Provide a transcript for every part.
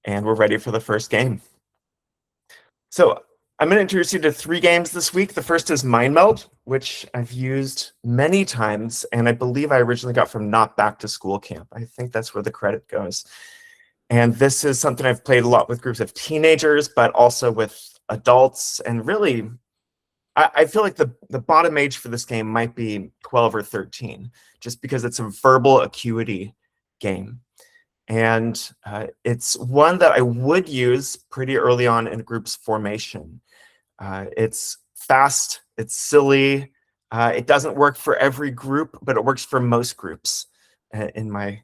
and we're ready for the first game. So I'm going to introduce you to 3 games this week. The first is Mindmeld, which I've used many times, and I believe I originally got from Not Back to School Camp. I think that's where the credit goes. And this is something I've played a lot with groups of teenagers, but also with adults. And really, I feel like the bottom age for this game might be 12 or 13, just because it's a verbal acuity game. And it's one that I would use pretty early on in a group's formation. It's fast, it's silly, it doesn't work for every group, but it works for most groups in my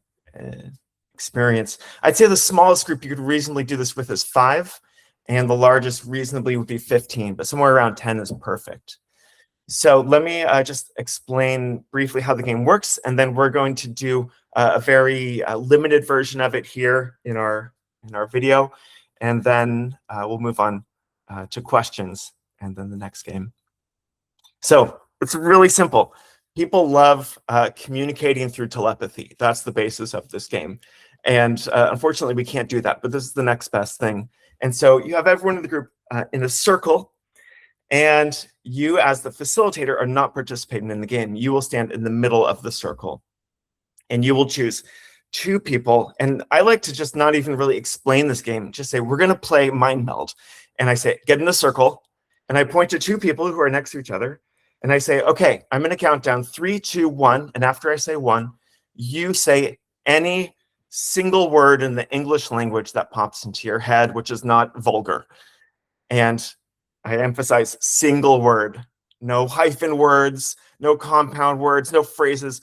experience. I'd say the smallest group you could reasonably do this with is 5, and the largest reasonably would be 15, but somewhere around 10 is perfect. So let me just explain briefly how the game works, and then we're going to do a very limited version of it here in our video, and then we'll move on to questions, and then the next game. So it's really simple. People love communicating through telepathy. That's the basis of this game. And unfortunately, we can't do that, but this is the next best thing. And so you have everyone in the group in a circle, and you, as the facilitator, are not participating in the game. You will stand in the middle of the circle, and you will choose 2 people. And I like to just not even really explain this game. Just say, we're going to play Mindmeld. And I say, get in a circle. And I point to 2 people who are next to each other. And I say, OK, I'm going to count down 3, 2, 1. And after I say 1, you say any single word in the English language that pops into your head, which is not vulgar. And I emphasize single word, no hyphen words, no compound words, no phrases,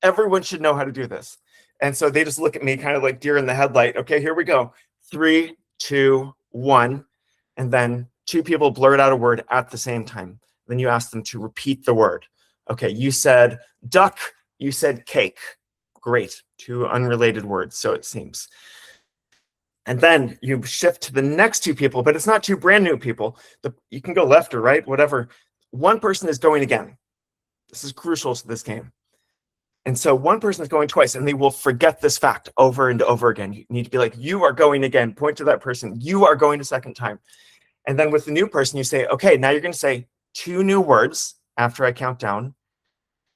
everyone should know how to do this. And so they just look at me kind of like deer in the headlight. Okay, here we go. 3, 2, 1. And then 2 people blurt out a word at the same time. Then you ask them to repeat the word. Okay, you said duck, you said cake. Great, 2 unrelated words, so it seems. And then you shift to the next 2 people, but it's not 2 brand new people. You can go left or right, whatever. One person is going again. This is crucial to this game. And so one person is going twice, and they will forget this fact over and over again. You need to be like, you are going again. Point to that person. You are going a second time. And then with the new person, you say, OK, now you're going to say 2 new words after I count down.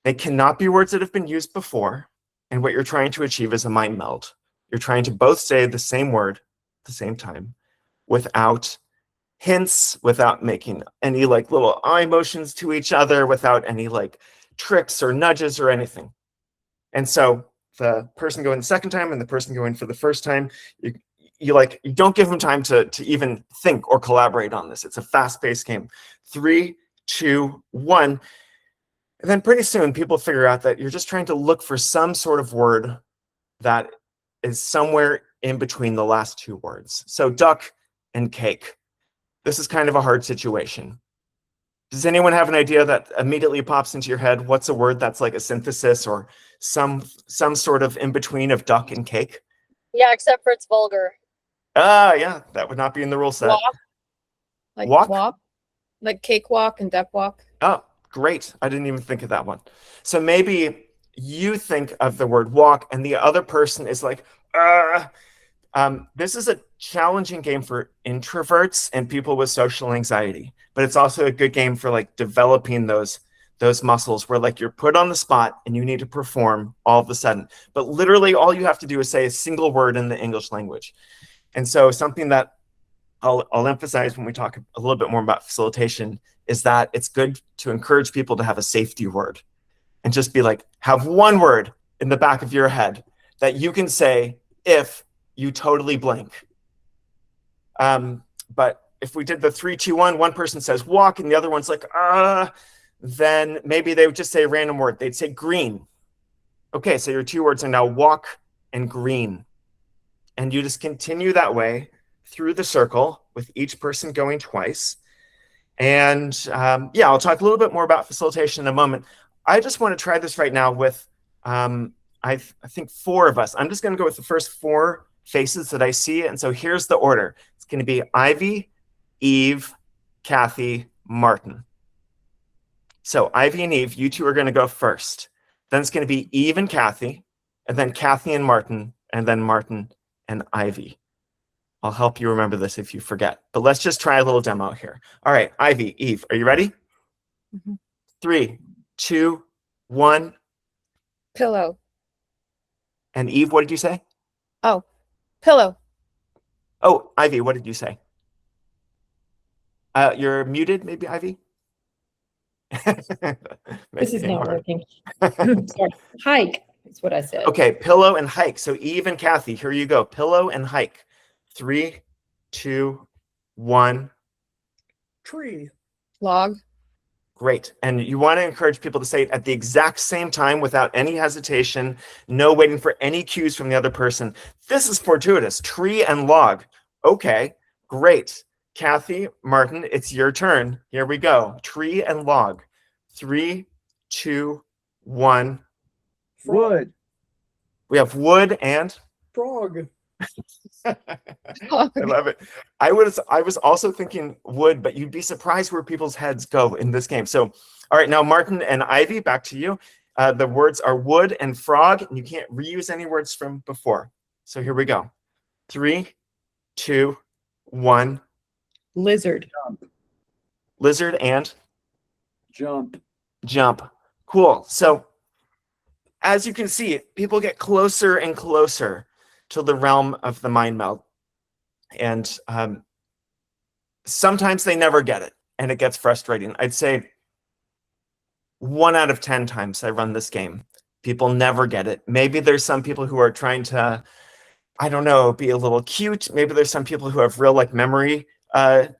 They cannot be words that have been used before. And what you're trying to achieve is a mind meld. You're trying to both say the same word at the same time without hints, without making any like little eye motions to each other, without any like tricks or nudges or anything. And so the person going the second time and the person going for the first time, you don't give them time to even think or collaborate on this. It's a fast-paced game. 3, 2, 1. And then pretty soon people figure out that you're just trying to look for some sort of word that is somewhere in between the last 2 words. So duck and cake. This is kind of a hard situation. Does anyone have an idea that immediately pops into your head? What's a word that's like a synthesis or some sort of in between of duck and cake? Yeah, except for it's vulgar. Yeah, that would not be in the rule set. Walk. Like walk? Like cakewalk and duck walk. Oh, great. I didn't even think of that one. So maybe you think of the word walk and the other person is like, this is a challenging game for introverts and people with social anxiety, but it's also a good game for like developing those muscles where like you're put on the spot and you need to perform all of a sudden. But literally all you have to do is say a single word in the English language. And so something that I'll emphasize when we talk a little bit more about facilitation is that it's good to encourage people to have a safety word and just be like, have one word in the back of your head that you can say if you totally blank. But if we did the 3, 2, 1, one person says walk and the other one's like, then maybe they would just say a random word. They'd say green. Okay, so your 2 words are now walk and green. And you just continue that way through the circle with each person going twice. And yeah, I'll talk a little bit more about facilitation in a moment. I just want to try this right now with, I think 4 of us. I'm just going to go with the first 4 faces that I see. And so here's the order. It's going to be Ivy, Eve, Kathy, Martin. So Ivy and Eve, you 2 are going to go first. Then it's going to be Eve and Kathy, and then Kathy and Martin, and then Martin and Ivy. I'll help you remember this if you forget. But let's just try a little demo here. All right, Ivy, Eve, are you ready? Mhm. 3, 2, 1. Pillow. And Eve, what did you say? Oh, pillow. Oh, Ivy, what did you say? You're muted, maybe, Ivy? This is not working. Sorry. Hike is what I said. Okay, pillow and hike. So Eve and Kathy, here you go. Pillow and hike. 3, 2, 1. Tree. Log. Great. And you want to encourage people to say it at the exact same time without any hesitation, no waiting for any cues from the other person. This is fortuitous. Tree and log. Okay, great. Kathy, Martin, it's your turn. Here we go. Tree and log. 3, 2, 1. Wood. We have wood and Frog. I love it. I was also thinking wood, but you'd be surprised where people's heads go in this game. So, all right, now Martin and Ivy, back to you. The words are wood and frog, and you can't reuse any words from before. So here we go. 3, 2, 1. Lizard. Jump. Lizard and Jump. jump. Cool. So as you can see, people get closer and closer to the realm of the mind meld. And sometimes they never get it, and it gets frustrating. I'd say 1 out of 10 times I run this game, people never get it. Maybe there's some people who are trying to, I don't know, be a little cute. Maybe there's some people who have real like memory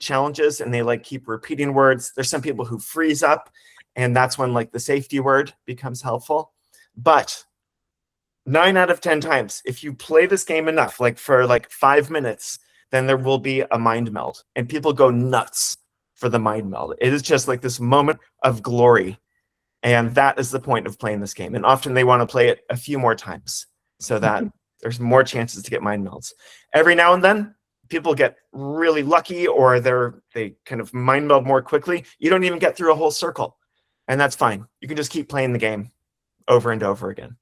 challenges and they like keep repeating words. There's some people who freeze up, and that's when like the safety word becomes helpful. But 9 out of 10 times, if you play this game enough, like for like 5 minutes, then there will be a mind meld, and people go nuts for the mind meld. It is just like this moment of glory, and that is the point of playing this game. And often they want to play it a few more times so that there's more chances to get mind melds. Every now and then, people get really lucky, or they kind of mind meld more quickly. You don't even get through a whole circle, and that's fine. You can just keep playing the game over and over again.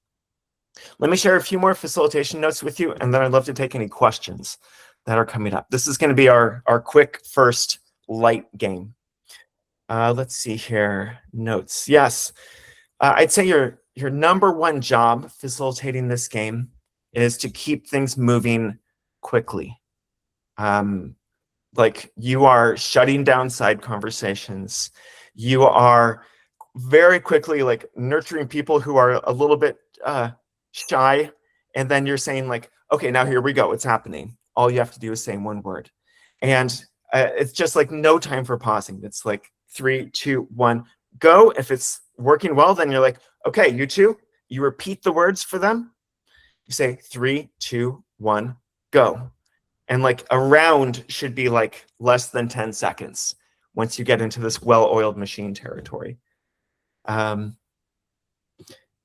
Let me share a few more facilitation notes with you, and then I'd love to take any questions that are coming up. This is going to be our quick first light game. Let's see here. Notes. Yes. I'd say your number one job facilitating this game is to keep things moving quickly. Like you are shutting down side conversations. You are very quickly like nurturing people who are a little bit shy, and then you're saying like, okay, now here we go, it's happening. All you have to do is say one word, and it's just like no time for pausing. It's like 3, 2, 1, go. If it's working well, then you're like, okay, you two, you repeat the words for them. You say 3, 2, 1, go. And like a round should be like less than 10 seconds once you get into this well-oiled machine territory.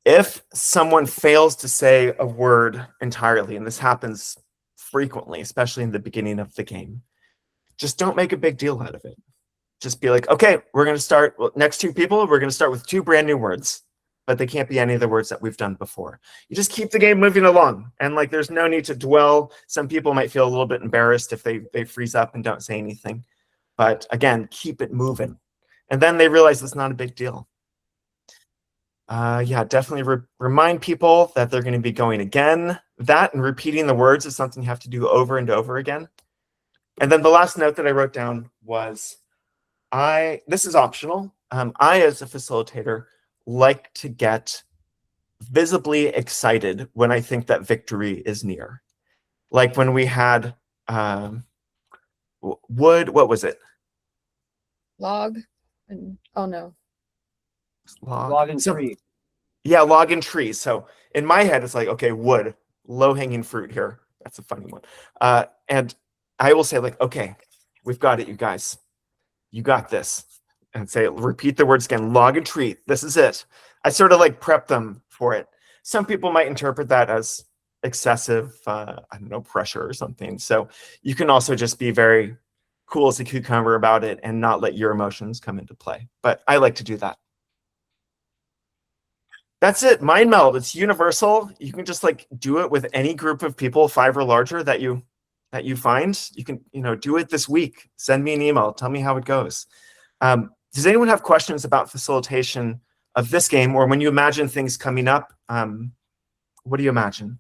If someone fails to say a word entirely, and this happens frequently, especially in the beginning of the game, just don't make a big deal out of it. Just be like, okay, we're going to start, well, next 2 people, we're going to start with 2 brand new words, but they can't be any of the words that we've done before. You just keep the game moving along, and like there's no need to dwell. Some people might feel a little bit embarrassed if they freeze up and don't say anything. But again, keep it moving. And then they realize it's not a big deal. Yeah, definitely remind people that they're going to be going again. That and repeating the words is something you have to do over and over again. And then the last note that I wrote down was, this is optional. I, as a facilitator, like to get visibly excited when I think that victory is near. Like when we had wood, what was it? Log. And oh no. Log and tree. Yeah, log and tree. So in my head, it's like, okay, wood, low-hanging fruit here. That's a funny one. And I will say like, okay, we've got it, you guys. You got this. And say, repeat the words again, log and tree. This is it. I sort of like prep them for it. Some people might interpret that as excessive, I don't know, pressure or something. So you can also just be very cool as a cucumber about it and not let your emotions come into play. But I like to do that. That's it. Mind meld. It's universal. You can just like do it with any group of people, 5 or larger, that you that you find, you can, do it this week. Send me an email. Tell me how it goes. Does anyone have questions about facilitation of this game, or when you imagine things coming up, what do you imagine?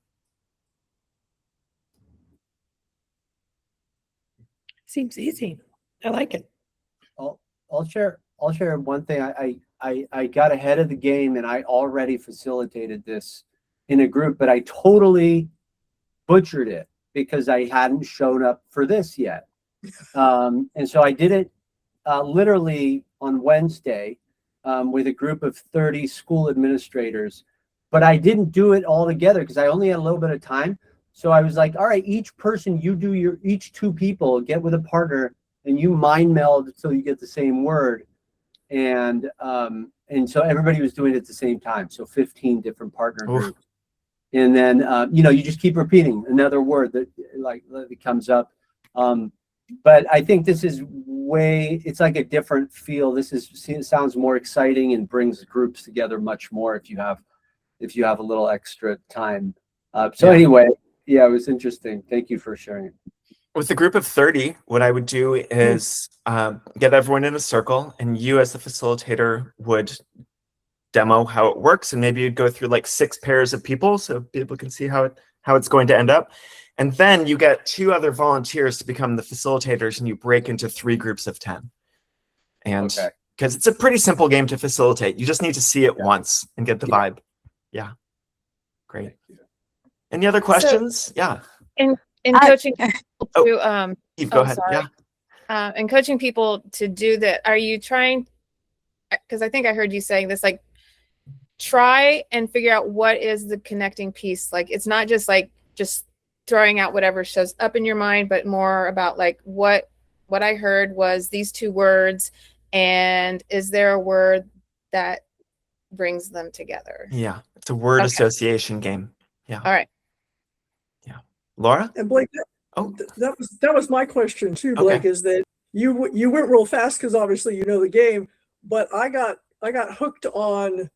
Seems easy. I like it. I'll share one thing. I got ahead of the game and I already facilitated this in a group, but I totally butchered it because I hadn't shown up for this yet. And so I did it literally on Wednesday with a group of 30 school administrators, but I didn't do it all together because I only had a little bit of time. So I was like, all right, each person, each two people get with a partner and you mind meld until you get the same word. And so everybody was doing it at the same time. So 15 different partner groups. And then, you just keep repeating another word that comes up. But I think this is it's like a different feel. It sounds more exciting and brings groups together much more if you have a little extra time. Anyway, yeah, it was interesting. Thank you for sharing it. With a group of 30, what I would do is get everyone in a circle, and you as the facilitator would demo how it works, and maybe you'd go through like 6 pairs of people so people can see how it's going to end up. And then you get 2 other volunteers to become the facilitators, and you break into 3 groups of 10. And because it's a pretty simple game to facilitate, you just need to see it once and get the vibe. Yeah, great. Any other questions? In coaching people to Eve, go ahead. sorry. And coaching people to do that, are you trying, because I think I heard you saying this, like try and figure out what is the connecting piece. Like it's not just like just throwing out whatever shows up in your mind, but more about like what I heard was these 2 words, and is there a word that brings them together? Yeah, it's a word association game. Yeah. All right. Yeah. Laura? And Blake, that was my question too, Blake, is that you went real fast because obviously you know the game, but I got hooked on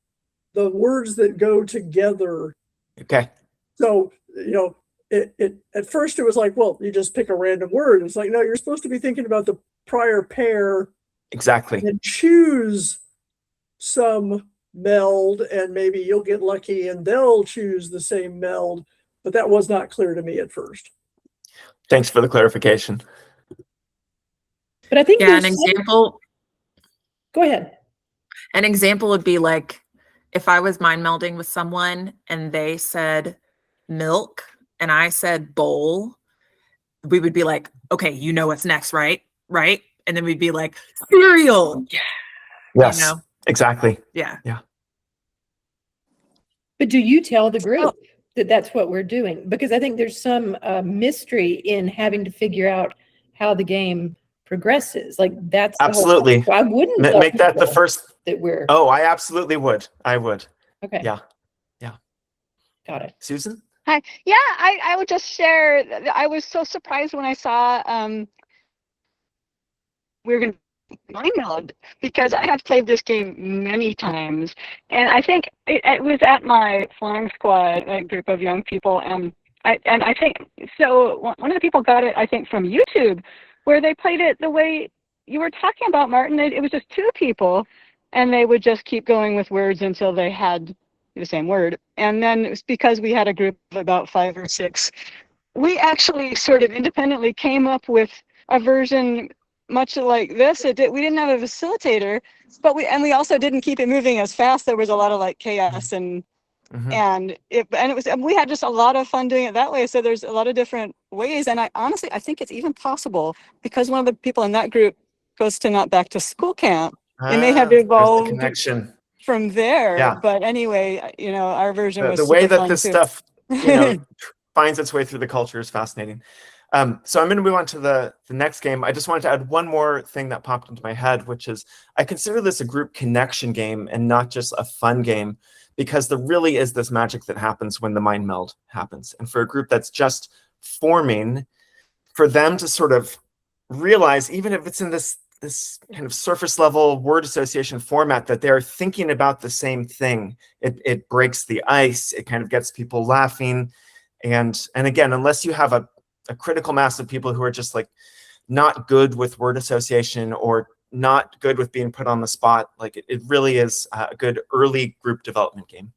the words that go together. Okay. So, it at first it was like, well, you just pick a random word. It's like, no, you're supposed to be thinking about the prior pair. Exactly. And choose some meld, and maybe you'll get lucky and they'll choose the same meld. But that was not clear to me at first. Thanks for the clarification. But I think an example. Go ahead. An example would be like if I was mind melding with someone and they said milk and I said bowl, we would be like, okay, you know what's next, right? Right? And then we'd be like, cereal. Yeah. Yes, exactly. Yeah. Yeah. But do you tell the group that that's what we're doing? Because I think there's some mystery in having to figure out how the game progresses. Like that's absolutely. So I wouldn't make that the first that we're. Oh, I absolutely would. I would. Okay. Yeah. Got it. Susan? Hi. Yeah, I would just share. I was so surprised when I saw we were going to Mindmeld, because I have played this game many times, and I think it was at my flying squad, a group of young people, and I think so. One of the people got it, I think, from YouTube, where they played it the way you were talking about, Martin. It was just 2 people, and they would just keep going with words until they had the same word. And then it was because we had a group of about 5 or 6. We actually sort of independently came up with a version much like this. We didn't have a facilitator, but we also didn't keep it moving as fast. There was a lot of like chaos and we had just a lot of fun doing it that way. So there's a lot of different ways, and I honestly think it's even possible because one of the people in that group goes to not back to school camp. It may have evolved connection from there. Yeah. But anyway, our version was the way that this too. stuff finds its way through the culture is fascinating. So I'm going to move on to the next game. I just wanted to add one more thing that popped into my head, which is I consider this a group connection game and not just a fun game, because there really is this magic that happens when the mind meld happens. And for a group that's just forming, for them to sort of realize, even if it's in this kind of surface level word association format, that they're thinking about the same thing. It breaks the ice. It kind of gets people laughing. And again, unless you have a a critical mass of people who are just like not good with word association or not good with being put on the spot. Like it really is a good early group development game.